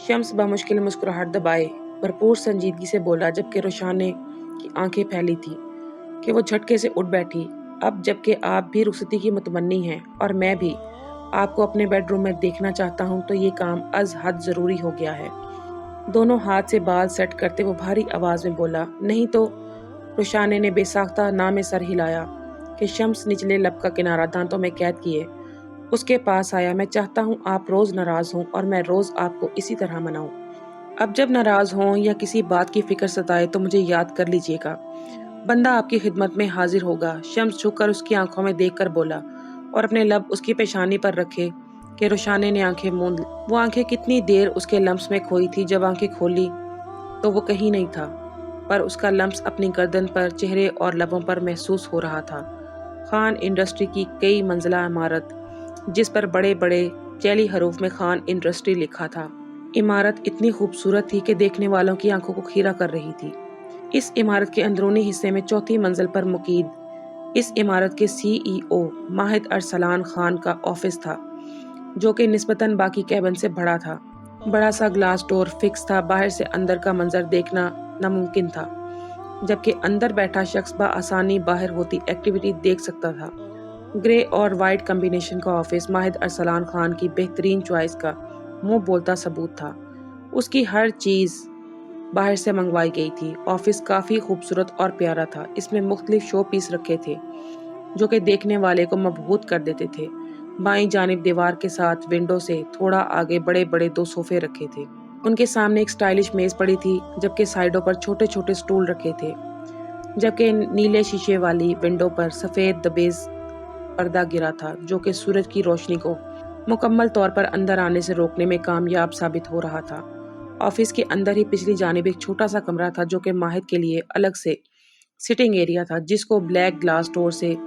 शम्स बमुश्किल मुस्कुराहट दबाए भरपूर संजीदगी से बोला, जबकि रोशाने की आंखें फैली थी कि वो झटके से उठ बैठी। अब जबकि आप भी रुखसती की मुतमन्नी हैं और मैं भी आपको अपने बेडरूम में देखना चाहता हूँ, तो ये काम अज हद ज़रूरी हो गया है। दोनों हाथ से बाल सेट करते वो भारी आवाज़ में बोला, नहीं तो। रोशाने ने बेसाख्ता ना में सर हिलाया कि शम्स निचले लब का किनारा दांतों में कैद किए उसके पास आया। मैं चाहता हूँ आप रोज़ नाराज़ हों और मैं रोज़ आपको इसी तरह मनाऊं। अब जब नाराज़ हों या किसी बात की फिक्र सताए तो मुझे याद कर लीजिएगा, बंदा आपकी खिदमत में हाजिर होगा। शम्स झुककर उसकी आंखों में देखकर बोला और अपने लब उसकी पेशानी पर रखे कि रोशाने ने आंखें मूंद ली। वो आंखें कितनी देर उसके लम्स में खोई थी। जब आंखें खोली तो वो कहीं नहीं था, पर उसका लम्स अपनी गर्दन पर, चेहरे और लबों पर महसूस हो रहा था। खान इंडस्ट्री की कई मंजिला इमारत, जिस पर बड़े बड़े जैली हरूफ में खान इंडस्ट्री लिखा था। इमारत इतनी खूबसूरत थी कि देखने वालों की आंखों को खीरा कर रही थी। इस इमारत के अंदरूनी हिस्से में चौथी मंजिल पर मुकीद इस इमारत के CEO माहिद अरसलान खान का ऑफिस था, जो कि निस्बतन बाकी कैबिन से बड़ा था। बड़ा सा ग्लास डोर फिक्स था। बाहर से अंदर का मंजर देखना नामुमकिन था, जबकि अंदर बैठा शख्स आसानी बाहर होती एक्टिविटी देख सकता था। ग्रे और वाइट कम्बिनेशन का ऑफिस माहिद अरसलान खान की बेहतरीन चॉइस का मुंह बोलता सबूत था। उसकी हर चीज़ बाहर से मंगवाई गई थी। ऑफिस काफ़ी खूबसूरत और प्यारा था। इसमें मुख्तलिफ शो पीस रखे थे जो कि देखने वाले को मबहूत कर देते थे। बाईं जानिब दीवार के साथ विंडो से थोड़ा आगे बड़े बड़े 2 सोफे रखे थे। उनके सामने एक स्टाइलिश मेज़ पड़ी थी, जबकि साइडों पर छोटे छोटे स्टूल रखे थे। जबकि नीले शीशे वाली विंडो पर सफ़ेद दबेज पर्दा गिरा था, जो कि सूरज की रोशनी को मुकम्मल तौर पर अंदर आने से रोकने में कामयाब साबित हो रहा था। ऑफिस के अंदर ही पिछली जानिब एक छोटा सा कमरा था, जो कि माहिद के लिए अलग से सिटिंग एरिया था, जिसको ब्लैक ग्लास डोर से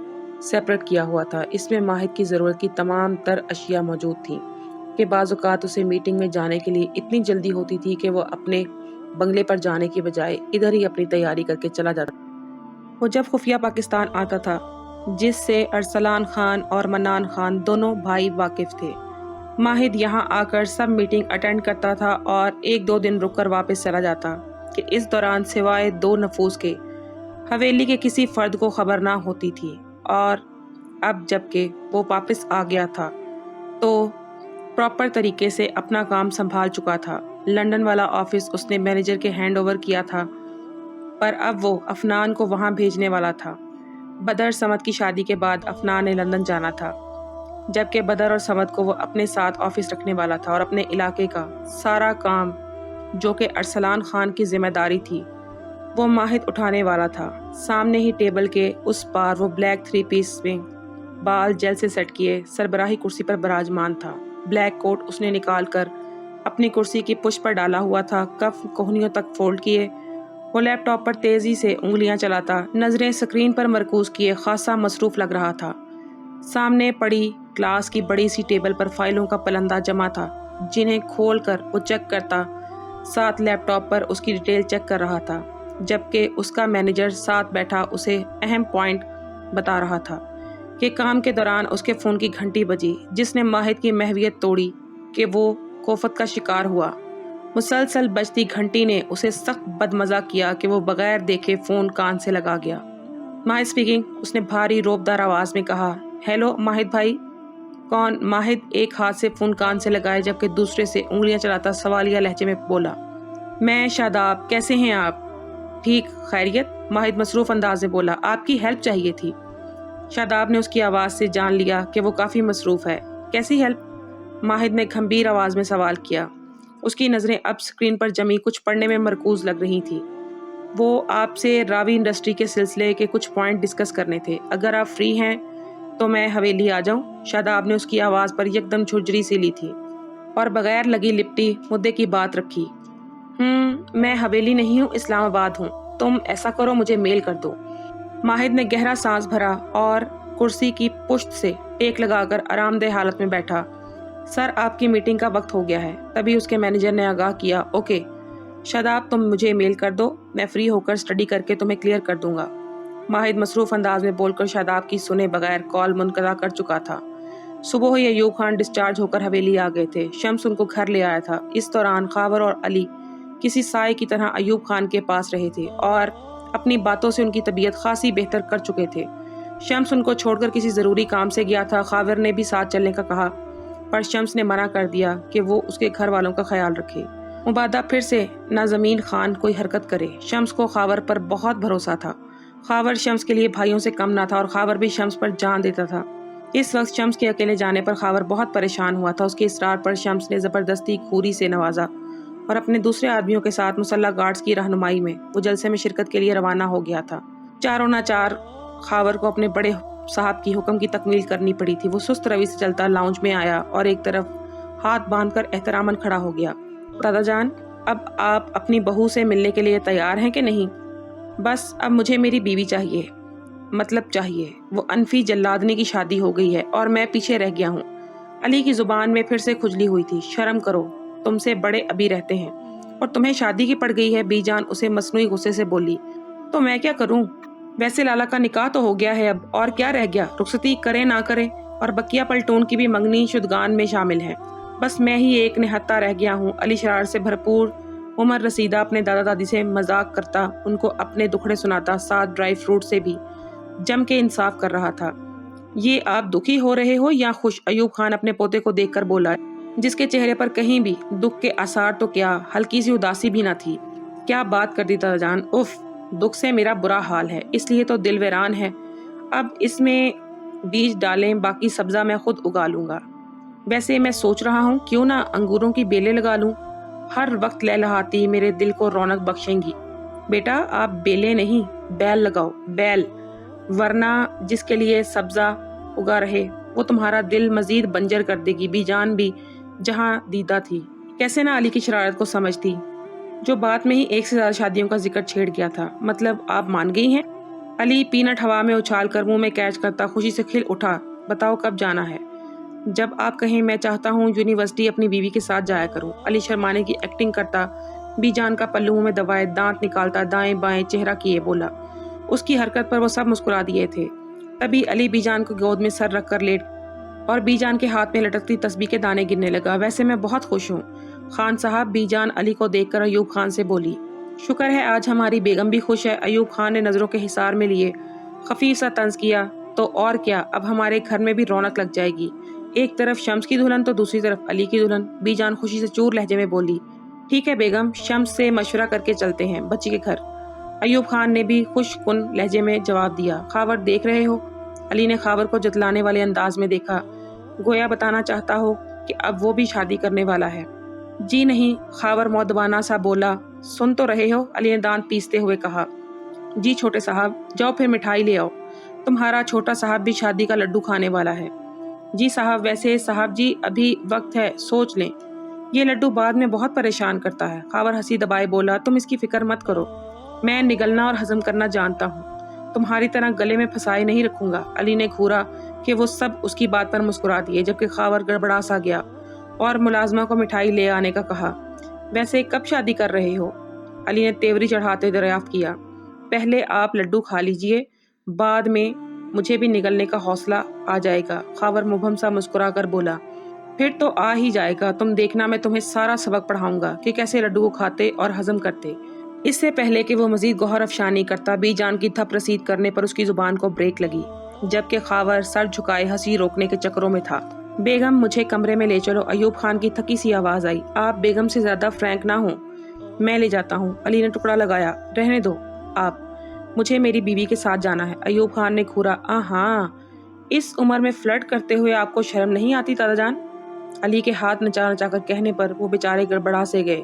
सेपरेट किया हुआ था। इसमें माहिद की ज़रूरत की तमाम तर अशिया मौजूद थी कि बाज़ औक़ात उसे मीटिंग में जाने के लिए इतनी जल्दी होती थी कि वो अपने बंगले पर जाने की बजाय इधर ही अपनी तैयारी करके चला जाता। वो जब खुफिया पाकिस्तान आता था, जिससे अरसलान खान और मन्नान खान दोनों भाई वाकिफ थे, माहिद यहाँ आकर सब मीटिंग अटेंड करता था और 1-2 दिन रुककर वापस चला जाता कि इस दौरान सिवाय 2 नफूस के हवेली के किसी फर्द को खबर ना होती थी। और अब जबकि वो वापस आ गया था तो प्रॉपर तरीके से अपना काम संभाल चुका था। लंदन वाला ऑफिस उसने मैनेजर के हैंड ओवर किया था, पर अब वो अफनान को वहाँ भेजने वाला था। बदर समद की शादी के बाद अफनान ने लंदन जाना था, जबकि बदर और समद को वो अपने साथ ऑफिस रखने वाला था और अपने इलाके का सारा काम, जो कि अरसलान खान की जिम्मेदारी थी, वो माहिद उठाने वाला था। सामने ही टेबल के उस पार वो ब्लैक 3 पीस में बाल जेल से सेट किए सरबराही कुर्सी पर विराजमान था। ब्लैक कोट उसने निकाल कर अपनी कुर्सी की पुश पर डाला हुआ था, कफ कोहनियों तक फोल्ड किए। वो लैपटॉप पर तेजी से उंगलियां चलाता, नजरें स्क्रीन पर मरकूज किए खासा मसरूफ लग रहा था। सामने पड़ी क्लास की बड़ी सी टेबल पर फाइलों का पलंदा जमा था, जिन्हें खोल कर वो चेक करता, साथ लैपटॉप पर उसकी डिटेल चेक कर रहा था, जबकि उसका मैनेजर साथ बैठा उसे अहम पॉइंट बता रहा था कि काम के दौरान उसके फ़ोन की घंटी बजी, जिसने माहिद की महवियत तोड़ी कि वो कोफत का शिकार हुआ। मुसलसल बजती घंटी ने उसे सख्त बदमज़ा किया कि वो बगैर देखे फ़ोन कान से लगा गया। माहिद स्पीकिंग, उसने भारी रोबदार आवाज़ में कहा। हेलो माहिद भाई। कौन? माहिद एक हाथ से फ़ोन कान से लगाए जबकि दूसरे से उंगलियां चलाता सवालिया लहजे में बोला, मैं शादाब, कैसे हैं आप? ठीक, खैरियत, माहिद मसरूफ़ अंदाज में बोला। आपकी हेल्प चाहिए थी। शादाब ने उसकी आवाज़ से जान लिया कि वो काफ़ी मसरूफ़ है। कैसी हेल्प? माहिद ने गंभीर आवाज़ में सवाल किया। उसकी नज़रें अब स्क्रीन पर जमी कुछ पढ़ने में मरकूज़ लग रही थी। वो आपसे रावी इंडस्ट्री के सिलसिले के कुछ पॉइंट डिस्कस करने थे। अगर आप फ्री हैं तो मैं हवेली आ जाऊं? शादाब ने उसकी आवाज़ पर यकदम झुर्जरी सी ली थी और बगैर लगी लिपटी मुद्दे की बात रखी। मैं हवेली नहीं हूँ, इस्लामाबाद हूँ। तुम ऐसा करो, मुझे मेल कर दो। माहिद ने गहरा सांस भरा और कुर्सी की पुश्त से टेक लगाकर आरामदेह हालत में बैठा। सर, आपकी मीटिंग का वक्त हो गया है। तभी उसके मैनेजर ने आगाह किया। ओके शादाब, तुम मुझे मेल कर दो, मैं फ्री होकर स्टडी करके तुम्हें क्लियर कर दूंगा। माहिद मसरूफ़ अंदाज में बोलकर शादाब की सुने बगैर कॉल मुनक़ता कर चुका था। सुबह ही अयूब खान डिस्चार्ज होकर हवेली आ गए थे। शम्स उनको घर ले आया था। इस दौरान खावर और अली किसी साए की तरह अयूब खान के पास रहे थे और अपनी बातों से उनकी तबीयत खासी बेहतर कर चुके थे। शम्स उनको छोड़कर किसी ज़रूरी काम से गया था। खावर ने भी साथ चलने का कहा, पर शम्स ने मना कर दिया कि वो उसके घर वालों का ख्याल रखे। मुबादा फिर से नाज़मीन खान कोई हरकत करे। शम्स को खावर पर बहुत भरोसा था। खावर शम्स के लिए भाइयों से कम ना था और खावर भी शम्स पर जान देता था। इस वक्त शम्स के अकेले जाने पर खावर बहुत परेशान हुआ था। उसके इसरार पर शम्स ने ज़बरदस्ती खूरी से नवाजा और अपने दूसरे आदमियों के साथ मुसल्ला गार्ड्स की रहनुमाई में वो जलसे में शिरकत के लिए रवाना हो गया था। चारों नाचार खावर को अपने बड़े साहब की हुक्म की तकमील करनी पड़ी थी। वो सुस्त रवि से चलता लाउंज में आया और एक तरफ हाथ बांधकर एहतरामन खड़ा हो गया। दादा जान, अब आप अपनी बहू से मिलने के लिए तैयार हैं कि नहीं? बस अब मुझे मेरी बीवी चाहिए, मतलब चाहिए। वो अनफी जल्लादनी की शादी हो गई है और मैं पीछे रह गया हूँ। अली की जुबान में फिर से खुजली हुई थी। शर्म करो, तुमसे बड़े अभी रहते हैं और तुम्हें शादी की पड़ गई है। बीजान उसे मसनूई गुस्से से बोली। तो मैं क्या करूं? वैसे लाला का निकाह तो हो गया है, अब और क्या रह गया? रुखसती करे ना करे और बकिया पलटून की भी मंगनी शुदगान में शामिल है। बस मैं ही एक निहत्ता रह गया हूँ। अली शरारत से भरपूर उमर रसीदा अपने दादा दादी से मजाक करता, उनको अपने दुखड़े सुनाता, साथ ड्राई फ्रूट से भी जम के इंसाफ कर रहा था। ये आप दुखी हो रहे हो या खुश? अयूब खान अपने पोते को देखकर बोला, जिसके चेहरे पर कहीं भी दुख के आसार तो क्या हल्की सी उदासी भी न थी। क्या बात कर दी दादा जान, उफ, दुख से मेरा बुरा हाल है, इसलिए तो दिल वीरान है। अब इसमें बीज डालें, बाकी सब्जा मैं खुद उगा लूंगा। वैसे मैं सोच रहा हूँ क्यों ना अंगूरों की बेलें लगा लूं, हर वक्त लहलहाती मेरे दिल को रौनक बख्शेंगी। बेटा, आप बेलें नहीं बैल लगाओ, बैल, वरना जिसके लिए सब्जा उगा रहे वो तुम्हारा दिल मजीद बंजर कर देगी। बीजान भी जहाँ दीदा थी कैसे ना अली की शरारत को समझती, जो बात में ही एक से ज्यादा शादियों का जिक्र छेड़ गया था। मतलब आप मान गई हैं? अली पीनट हवा में उछाल कर मुंह में कैच करता खुशी से खिल उठा। बताओ कब जाना है? जब आप कहें। मैं चाहता हूँ यूनिवर्सिटी अपनी बीवी के साथ जाया करूँ। अली शर्माने की एक्टिंग करता बीजान का पल्लू में दबाए दांत निकालता दाएं बाएं चेहरा किए बोला। उसकी हरकत पर वो सब मुस्कुरा दिए थे। तभी अली बीजान को गोद में सर रखकर लेट और बीजान के हाथ में लटकती तस्बीह के दाने गिनने लगा। वैसे मैं बहुत खुश हूँ खान साहब। बीजान अली को देखकर अयूब खान से बोली। शुक्र है आज हमारी बेगम भी खुश है। अयूब खान ने नजरों के हिसार में लिए खफीफ सा तंज किया। तो और क्या, अब हमारे घर में भी रौनक लग जाएगी। एक तरफ शम्स की दुल्हन तो दूसरी तरफ अली की दुल्हन। बीजान खुशी से चूर लहजे में बोली। ठीक है बेगम, शम्स से मशवरा करके चलते हैं बच्ची के घर। अयूब खान ने भी खुशकुन लहजे में जवाब दिया। खावर देख रहे हो? अली ने खावर को जतलाने वाले अंदाज में देखा, गोया बताना चाहता हो कि अब वो भी शादी करने वाला है। जी नहीं, खावर मौदबाना सा बोला। सुन तो रहे हो? अली ने दांत पीसते हुए कहा। जी छोटे साहब, जाओ फिर मिठाई ले आओ, तुम्हारा छोटा साहब भी शादी का लड्डू खाने वाला है। जी साहब, वैसे साहब जी अभी वक्त है, सोच लें, ये लड्डू बाद में बहुत परेशान करता है। खावर हंसी दबाए बोला। तुम इसकी फिक्र मत करो, मैं निगलना और हजम करना जानता हूँ, तुम्हारी तरह गले में फंसाए नहीं रखूंगा। अली ने घूरा कि वो सब उसकी बात पर मुस्कुरा दिए, जबकि खावर गड़बड़ा सा गया और मुलाजमा को मिठाई ले आने का कहा। वैसे कब शादी कर रहे हो? अली ने तेवरी चढ़ाते दरियाफ्त किया। पहले आप लड्डू खा लीजिए, बाद में मुझे भी निगलने का हौसला आ जाएगा। खावर मुबहम सा मुस्कुरा कर बोला। फिर तो आ ही जाएगा, तुम देखना, मैं तुम्हें सारा सबक पढ़ाऊंगा कि कैसे लड्डू को खाते और हजम करते। इससे पहले कि वो मजीद गौहर अफशानी करता, बीजान की थप रसीद करने पर उसकी जुबान को ब्रेक लगी, जबकि खावर सर झुकाए हंसी रोकने के चक्करों में था। बेगम, मुझे कमरे में ले चलो। अयूब खान की थकी सी आवाज आई। आप बेगम से ज्यादा फ्रैंक ना हो, मैं ले जाता हूँ। अली ने टुकड़ा लगाया। रहने दो आप, मुझे मेरी बीवी के साथ जाना है। अयूब खान ने घूरा। हाँ, इस उम्र में फ्लर्ट करते हुए आपको शर्म नहीं आती दादा जान? अली के हाथ नचा नचा कर कहने पर वो बेचारे गड़बड़ा से गए।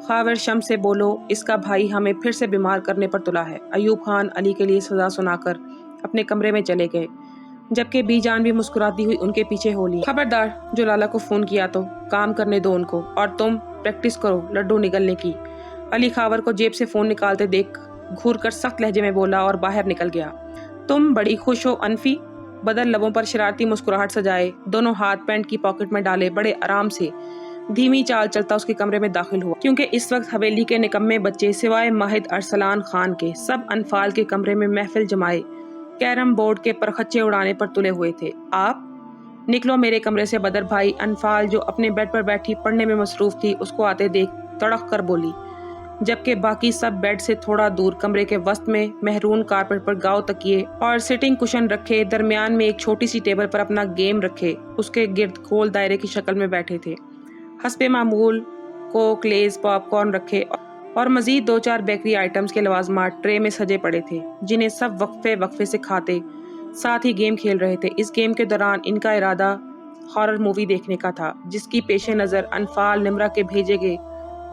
खावर शम्स से बोलो, इसका भाई हमें फिर से बीमार करने पर तुला है। अयूब खान अली के लिए सजा सुनाकर अपने कमरे में चले गए, जबकि बीजान भी मुस्कुराती हुई उनके पीछे हो ली। खबरदार, जो लाला को फोन किया तो काम करने दो उनको, और तुम प्रैक्टिस करो लड्डू निगलने की। अली खावर को जेब से फोन निकालते देख घूर कर सख्त लहजे में बोला और बाहर निकल गया। तुम बड़ी खुश हो अनफी? बदल लबों पर शरारती मुस्कुराहट सजाए, दोनों हाथ पैंट की पॉकेट में डाले बड़े आराम से धीमी चाल चलता उसके कमरे में दाखिल हुआ, क्योंकि इस वक्त हवेली के निकम्मे बच्चे सिवाय माहिद अरसलान खान के सब अनफाल के कमरे में महफिल जमाए कैरम बोर्ड के परखच्चे उड़ाने पर तुले हुए थे। आप निकलो मेरे कमरे से बदर भाई। अनफाल जो अपने बेड पर बैठी पढ़ने में मसरूफ थी उसको आते देख तड़क कर बोली, जबकि बाकी सब बेड से थोड़ा दूर कमरे के वस्त में महरून कारपेट पर गाव तकिए और सिटिंग कुशन रखे, दरमियान में एक छोटी सी टेबल पर अपना गेम रखे उसके गिर्द गोल दायरे की शक्ल में बैठे थे। हस्बे मामूल कोक, लेज, पॉपकॉर्न रखे और मजीद 2-4 बेकरी आइटम्स के लवाजमात ट्रे में सजे पड़े थे, जिन्हें सब वक्फे वक्फे से खाते, साथ ही गेम खेल रहे थे। इस गेम के दौरान इनका इरादा हॉरर मूवी देखने का था, जिसकी पेश नज़र अनफाल निमरा के भेजे गए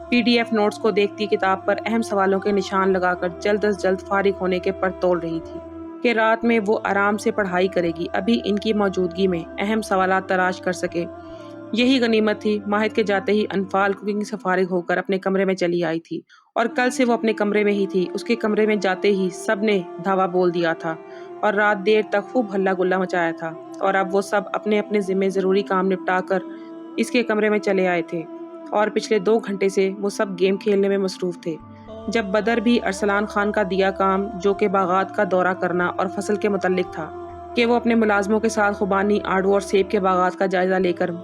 PDF नोट्स को देखती किताब पर अहम सवालों के निशान लगाकर जल्द अज जल्द फारिग होने के पर तोल रही थी कि रात में वो आराम से पढ़ाई करेगी, अभी इनकी मौजूदगी में अहम सवालात तलाश कर सके। यही गनीमत थी। माहिद के जाते ही अनफाल कुकिंग से फारिग होकर अपने कमरे में चली आई थी और कल से वो अपने कमरे में ही थी। उसके कमरे में जाते ही सब ने धावा बोल दिया था और रात देर तक खूब हल्ला गुल्ला मचाया था, और अब वो सब अपने अपने जिम्मे ज़रूरी काम निपटा कर इसके कमरे में चले आए थे और पिछले 2 घंटे से वो सब गेम खेलने में मसरूफ थे। जब बदर भी अरसलान खान का दिया काम, जो कि बागात का दौरा करना और फसल के मुतल्लिक था, कि वो अपने मुलाजमों के साथ खुबानी, आड़ू और सेब के बागात का जायजा लेकर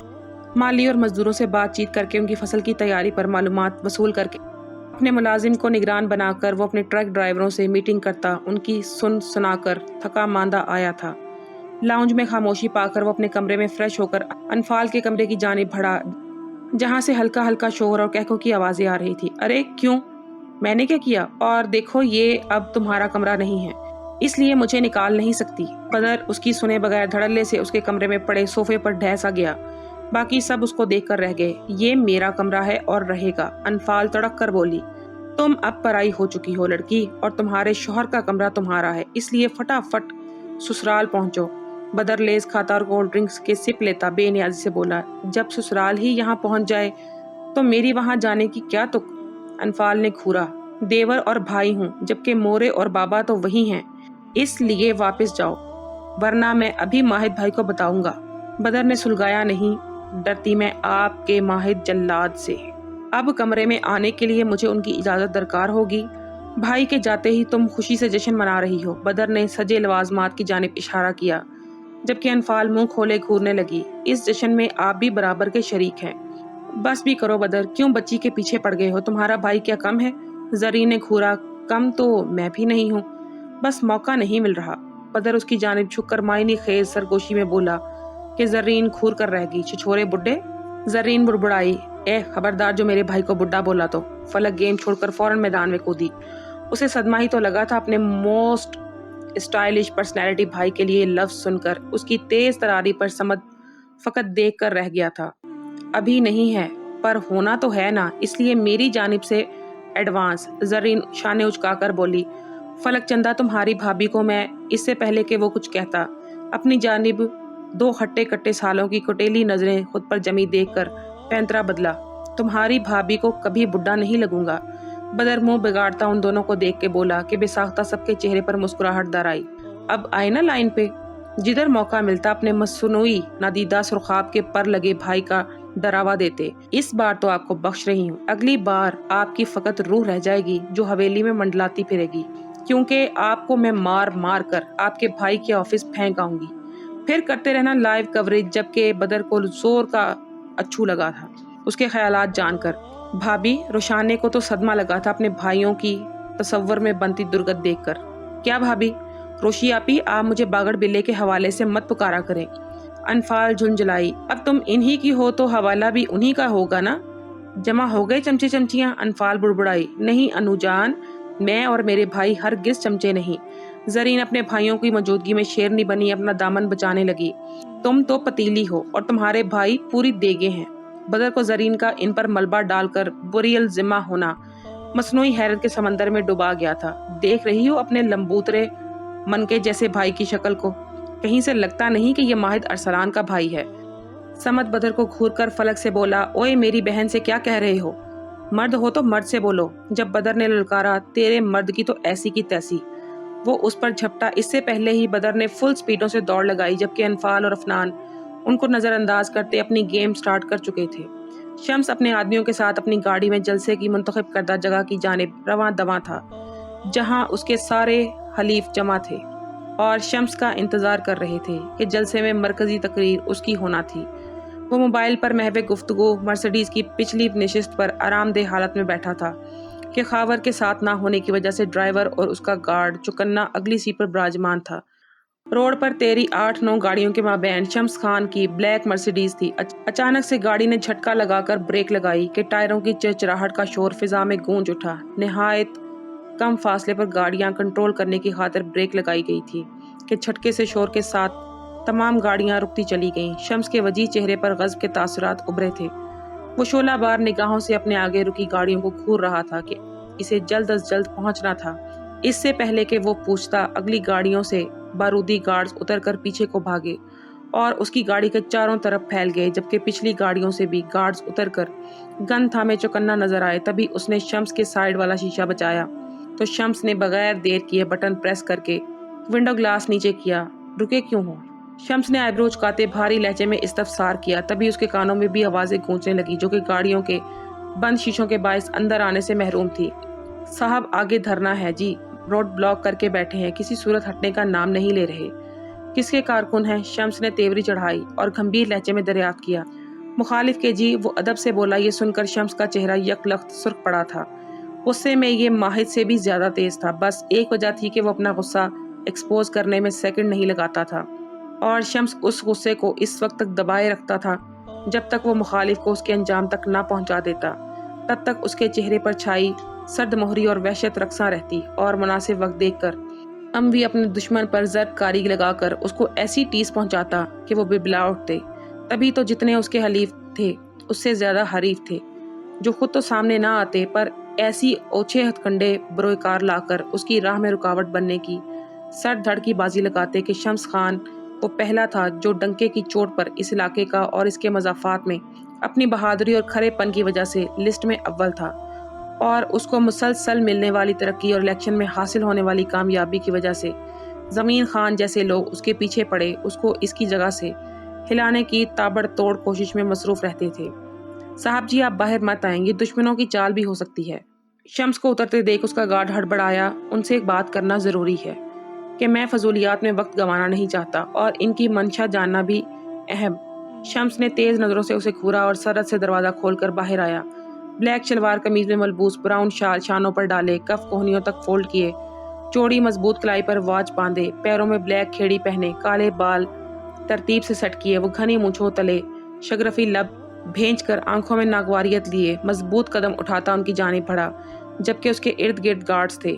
माली और मजदूरों से बातचीत करके उनकी फसल की तैयारी पर मालूमात वसूल करके अपने मुलाजिम को निगरान बनाकर वो अपने ट्रक ड्राइवरों से मीटिंग करता, उनकी सुनाकर थका मांदा आया था। लाउंज में खामोशी पाकर वो अपने कमरे में फ्रेश होकर अनफाल के कमरे की जानिब बढ़ा, जहाँ से हल्का हल्का शोर और कहकों की आवाजें आ रही थी। अरे क्यों, मैंने क्या किया? और देखो ये अब तुम्हारा कमरा नहीं है, इसलिए मुझे निकाल नहीं सकती। बदर उसकी सुने बगैर धड़ल्ले से उसके कमरे में पड़े सोफे पर ढह गया। बाकी सब उसको देखकर रह गए। ये मेरा कमरा है और रहेगा, अनफाल तड़क कर बोली। तुम अब पराई हो चुकी हो लड़की, और तुम्हारे शौहर का कमरा तुम्हारा है, इसलिए फटाफट ससुराल पहुंचो। बदर लेज खाता और कोल्ड ड्रिंक्स के सिप लेता बेनियाजी से बोला, जब ससुराल ही यहाँ पहुंच जाए तो मेरी वहां जाने की क्या तुक? अनफाल ने घूरा, देवर और भाई हूँ, जबकि मोरे और बाबा तो वही हैं, इसलिए वापस जाओ, वरना मैं अभी माहिद भाई को बताऊंगा। बदर ने सुलगाया, नहीं डरती मैं आपके माहिद जल्लाद से। अब कमरे में आने के लिए मुझे उनकी इजाजत दरकार होगी। भाई के जाते ही तुम खुशी से जश्न मना रही हो। बदर ने सजे लवाजमात की जानिब इशारा किया, जबकि अनफाल मुंह खोले घूरने लगी। इस जश्न में आप भी बराबर के शरीक हैं। बस भी करो बदर, क्यों बच्ची के पीछे पड़ गए हो? तुम्हारा भाई क्या कम है? जरीन ने घूरा, कम तो मैं भी नहीं हूँ, बस मौका नहीं मिल रहा। बदर उसकी जानिब झुककर मायनी खेज सरगोशी में बोला कि जरीन घूर कर रह गई, छिछोरे बुड्ढे। जरीन बुड़बुड़ाई, ए खबरदार जो मेरे भाई को बुड्ढा बोला तो। फलक गेम छोड़कर फौरन मैदान में कूदी। उसे सदमा ही तो लगा था अपने मोस्ट स्टाइलिश पर्सनैलिटी भाई के लिए लफ्ज सुनकर। उसकी तेज तरारी पर समद फकत देख कर रह गया था। अभी नहीं है, पर होना तो है ना, इसलिए मेरी जानिब से एडवांस। जरीन शाने उचकाकर बोली, फलक चंदा तुम्हारी भाभी को मैं इससे पहले कि वो कुछ कहता अपनी जानिब 2 हट्टे कट्टे सालों की कुटेली नजरें खुद पर जमी देखकर पैंतरा बदला, तुम्हारी भाभी को कभी बुड्ढा नहीं लगूंगा। बदर मुंह बिगाड़ता उन दोनों को देख के बोला कि बेसाख्ता सबके चेहरे पर मुस्कुराहट दर आई। अब आए ना लाइन पे, जिधर मौका मिलता अपने मसनूई नादीदा सुरखाब के पर लगे भाई का डरावा देते। इस बार तो आपको बख्श रही हूँ, अगली बार आपकी फकत रूह रह जाएगी जो हवेली में मंडलाती फिरेगी, क्योंकि आपको मैं मार मार कर आपके भाई के ऑफिस फेंक आऊंगी। फिर करते रहना लाइव कवरेज। जबकि बदर को जोर का अच्छू लगा था उसके ख्यालात जानकर। भाभी रोशाने को तो सदमा लगा था अपने भाइयों की तसव्वुर में बनती दुर्गत देखकर। क्या भाभी? रोशी आपी, आप मुझे बागड़ बिल्ले के हवाले से मत पुकारा करें। अनफाल झुंझलाई, अब तुम इन्हीं की हो तो हवाला भी उन्हीं का होगा ना। जमा हो गए चमचे चमचियां? अनफाल बुड़बुड़ाई, नहीं अनुजान, मैं और मेरे भाई हरगिज चमचे नहीं। जरीन अपने भाइयों की मौजूदगी में शेरनी बनी अपना दामन बचाने लगी। तुम तो पतीली हो और तुम्हारे भाई पूरी देगे हैं। बदर को जरीन का इन पर मलबा डालकर बुरियल जिम्मा होना मसनूई हैरत के समंदर में डुबा गया था। देख रही हो अपने लंबूतरे मनके जैसे भाई की शक्ल को? कहीं से लगता नहीं कि ये माहिद अरसलान का भाई है। समद बदर को घूरकर फलक से बोला, ओए मेरी बहन से क्या कह रहे हो? मर्द हो तो मर्द से बोलो। जब बदर ने ललकारा, तेरे मर्द की तो ऐसी की तैसी, वो उस पर झपटा। इससे पहले ही बदर ने फुल स्पीडों से दौड़ लगाई, जबकि अनफाल और अफनान उनको नजरअंदाज करते अपनी गेम स्टार्ट कर चुके थे। शम्स अपने आदमियों के साथ अपनी गाड़ी में जलसे की मुंतखब करदा जगह की जानिब रवां दवां था, जहां उसके सारे हलीफ जमा थे। اور شمس کا انتظار کر رہے تھے کہ جلسے میں مرکزی تقریر اس کی ہونا تھی۔ وہ موبائل پر محو گفتگو مرسیڈیز کی پچھلی نشست پر آرام دہ حالت میں بیٹھا تھا کہ خاور کے ساتھ نہ ہونے کی وجہ سے ڈرائیور اور اس کا گارڈ چوکنا اگلی سیٹ پر براجمان تھا۔ روڈ پر تیری 8-9 گاڑیوں کے مابین شمس خان کی بلیک مرسیڈیز تھی۔ اچانک سے گاڑی نے جھٹکا لگا کر بریک لگائی کہ ٹائروں کی چرچراہٹ کا شور فضا میں گونج اٹھا۔ نہایت کم فاصلے پر گاڑیاں کنٹرول کرنے کی خاطر بریک لگائی گئی تھی کہ جھٹکے سے شور کے ساتھ تمام گاڑیاں رکتی چلی گئیں۔ شمس کے وجیح چہرے پر غضب کے تاثرات ابھرے تھے۔ وہ شعلہ بار نگاہوں سے اپنے آگے رکی گاڑیوں کو گھور رہا تھا کہ اسے جلد از جلد پہنچنا تھا، اس سے پہلے کہ وہ پوچھتا اگلی گاڑیوں سے بارودی گارڈز اتر کر پیچھے کو بھاگے اور اس کی گاڑی کے چاروں طرف پھیل گئے، جبکہ پچھلی گاڑیوں سے بھی گارڈز اتر کر گن تھامے چوکنا نظر آئے۔ تبھی اس نے شمس کے سائیڈ والا شیشہ بچایا تو شمس نے بغیر دیر کیے بٹن پریس کر کے ونڈو گلاس نیچے کیا۔ رکے کیوں ہو؟ شمس نے آئیبرو چکاتے بھاری لہجے میں استفسار کیا۔ تبھی اس کے کانوں میں بھی آوازیں گونجنے لگی جو کہ گاڑیوں کے بند شیشوں کے باعث اندر آنے سے محروم تھی۔ صاحب آگے دھرنا ہے جی، روڈ بلاک کر کے بیٹھے ہیں، کسی صورت ہٹنے کا نام نہیں لے رہے۔ کس کے کارکن ہیں؟ شمس نے تیوری چڑھائی اور گھمبیر لہجے میں دریافت کیا۔ مخالف کے جی، وہ ادب سے بولا۔ یہ سن کر شمس کا چہرہ یک لخت سرخ پڑا تھا۔ غصے میں یہ ماہد سے بھی زیادہ تیز تھا۔ بس ایک وجہ تھی کہ وہ اپنا غصہ ایکسپوز کرنے میں سیکنڈ نہیں لگاتا تھا، اور شمس اس غصے کو اس وقت تک دبائے رکھتا تھا جب تک وہ مخالف کو اس کے انجام تک نہ پہنچا دیتا۔ تب تک اس کے چہرے پر چھائی سرد مہری اور وحشت رقصاں رہتی، اور مناسب وقت دیکھ کر بھی اپنے دشمن پر ضرب کاری لگا کر اس کو ایسی ٹیس پہنچاتا کہ وہ بلبلا اٹھتے۔ تبھی تو جتنے اس کے حلیف تھے اس سے زیادہ حریف تھے، جو خود تو سامنے نہ آتے پر ایسی اوچھے ہتھ کنڈے بروئے کار لا کر اس کی راہ میں رکاوٹ بننے کی سر دھڑ کی بازی لگاتے کہ شمس خان وہ پہلا تھا جو ڈنکے کی چوٹ پر اس علاقے کا اور اس کے مضافات میں اپنی بہادری اور کھرے پن کی وجہ سے لسٹ میں اول تھا، اور اس کو مسلسل ملنے والی ترقی اور الیکشن میں حاصل ہونے والی کامیابی کی وجہ سے زمین خان جیسے لوگ اس کے پیچھے پڑے اس کو اس کی جگہ سے ہلانے کی تابڑ توڑ کوشش میں مصروف رہتے تھے۔ صاحب جی، آپ باہر مت آئیں، یہ دشمنوں کی چال بھی ہو سکتی ہے۔ شمس کو اترتے دیکھ اس کا گارڈ ہڑبڑایا۔ ان سے ایک بات کرنا ضروری ہے کہ میں فضولیات میں وقت گنوانا نہیں چاہتا، اور ان کی منشا جاننا بھی اہم۔ شمس نے تیز نظروں سے اسے گھورا اور سرعت سے دروازہ کھول کر باہر آیا۔ بلیک شلوار قمیض میں ملبوس، براؤن شال شانوں پر ڈالے، کف کوہنیوں تک فولڈ کیے، چوڑی مضبوط کلائی پر واچ باندھے، پیروں میں بلیک کھیڑی پہنے، کالے بال ترتیب سے سیٹ کیے، وہ گھنی مونچھوں تلے شگرفی لب بھینچ کر آنکھوں میں ناگواریت لیے مضبوط قدم اٹھاتا ان کی جانب بڑھا، جبکہ اس کے ارد گرد گارڈز تھے۔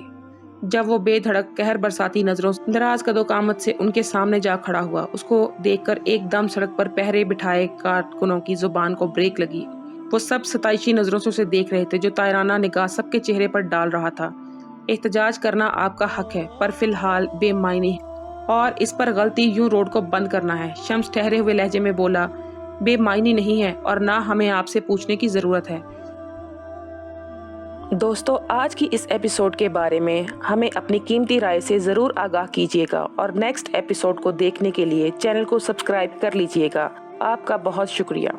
جب وہ بے دھڑک قہر برساتی نظروں دراز قد و قامت سے ان کے سامنے جا کھڑا ہوا، اس کو دیکھ کر ایک دم سڑک پر پہرے بٹھائے کارکنوں کی زبان کو بریک لگی۔ وہ سب ستائشی نظروں سے اسے دیکھ رہے تھے، جو طائرانہ نگاہ سب کے چہرے پر ڈال رہا تھا۔ احتجاج کرنا آپ کا حق ہے، پر فی الحال بے معنی ہے، اور اس پر غلطی یوں روڈ کو بند کرنا ہے۔ شمس ٹھہرے ہوئے لہجے میں بولا، بے معنی نہیں ہے، اور نہ ہمیں آپ سے پوچھنے کی ضرورت ہے۔ دوستو، آج کی اس ایپیسوڈ کے بارے میں ہمیں اپنی قیمتی رائے سے ضرور آگاہ کیجیے گا، اور نیکسٹ ایپیسوڈ کو دیکھنے کے لیے چینل کو سبسکرائب کر لیجیے گا۔ آپ کا بہت شکریہ۔